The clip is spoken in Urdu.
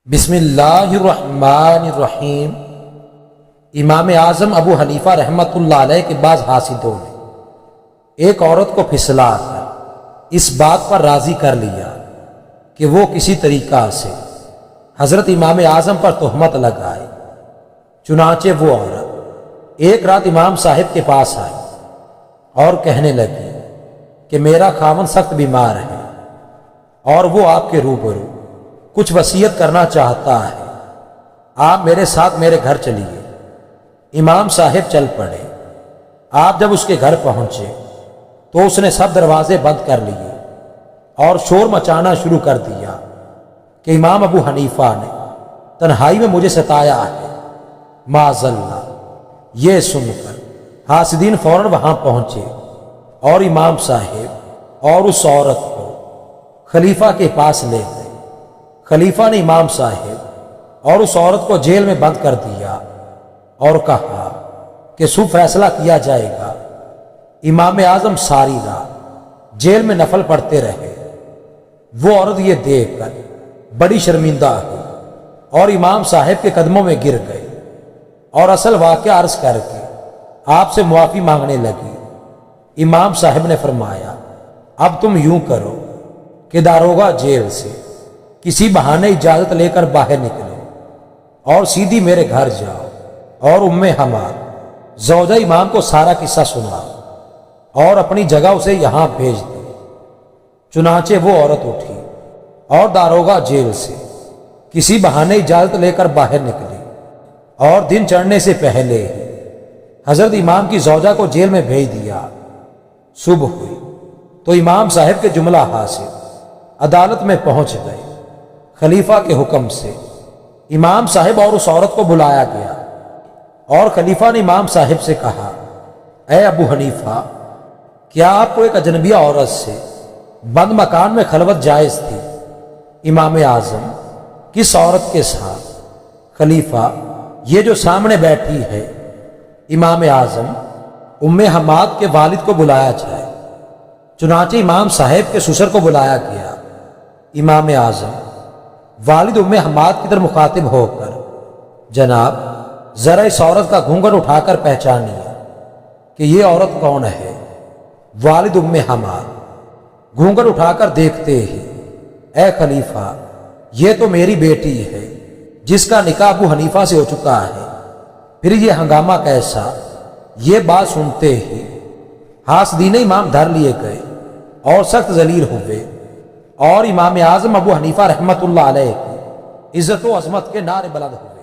بسم اللہ الرحمن الرحیم۔ امام اعظم ابو حنیفہ رحمۃ اللہ علیہ کے بعض حاسدوں نے ایک عورت کو پھسلا کر اس بات پر راضی کر لیا کہ وہ کسی طریقہ سے حضرت امام اعظم پر تہمت لگائے۔ چنانچہ وہ عورت ایک رات امام صاحب کے پاس آئی اور کہنے لگی کہ میرا خاوند سخت بیمار ہے اور وہ آپ کے روبرو کچھ وصیت کرنا چاہتا ہے، آپ میرے ساتھ میرے گھر چلیے۔ امام صاحب چل پڑے۔ آپ جب اس کے گھر پہنچے تو اس نے سب دروازے بند کر لیے اور شور مچانا شروع کر دیا کہ امام ابو حنیفہ نے تنہائی میں مجھے ستایا ہے، معاذ اللہ۔ یہ سن کر حاسدین فوراً وہاں پہنچے اور امام صاحب اور اس عورت کو خلیفہ کے پاس لے گئے۔ خلیفہ نے امام صاحب اور اس عورت کو جیل میں بند کر دیا اور کہا کہ صبح فیصلہ کیا جائے گا۔ امام اعظم ساری رات جیل میں نفل پڑھتے رہے۔ وہ عورت یہ دیکھ کر بڑی شرمندہ ہوئی اور امام صاحب کے قدموں میں گر گئے اور اصل واقعہ عرض کر کے آپ سے معافی مانگنے لگی۔ امام صاحب نے فرمایا، اب تم یوں کرو کہ داروغہ جیل سے کسی بہانے اجازت لے کر باہر نکلو اور سیدھی میرے گھر جاؤ اور ام حماد زوجہ امام کو سارا قصہ سناؤ اور اپنی جگہ اسے یہاں بھیج دو۔ چنانچہ وہ عورت اٹھی اور داروغہ جیل سے کسی بہانے اجازت لے کر باہر نکلی اور دن چڑھنے سے پہلے ہی حضرت امام کی زوجہ کو جیل میں بھیج دیا۔ صبح ہوئی تو امام صاحب کے جملہ حاصل عدالت میں پہنچ گئے۔ خلیفہ کے حکم سے امام صاحب اور اس عورت کو بلایا گیا اور خلیفہ نے امام صاحب سے کہا، اے ابو حنیفہ، کیا آپ کو ایک اجنبی عورت سے بند مکان میں خلوت جائز تھی؟ امام اعظم، کس عورت کے ساتھ؟ خلیفہ، یہ جو سامنے بیٹھی ہے۔ امام اعظم، ام حماد کے والد کو بلایا جائے۔ چنانچہ امام صاحب کے سسر کو بلایا گیا۔ امام اعظم والد ام حماد کی طرف مخاطب ہو کر، جناب، ذرا اس عورت کا گھونگھٹ اٹھا کر پہچانیے کہ یہ عورت کون ہے۔ والد ام حماد گھونگھٹ اٹھا کر دیکھتے ہی، اے خلیفہ، یہ تو میری بیٹی ہے جس کا نکاح ابو حنیفہ سے ہو چکا ہے۔ پھر یہ ہنگامہ کیسا؟ یہ بات سنتے ہی حاسدین امام دھر لیے گئے اور سخت ذلیل ہوئے اور امام اعظم ابو حنیفہ رحمۃ اللہ علیہ کی عزت و عظمت کے نعرے بلند ہوئے۔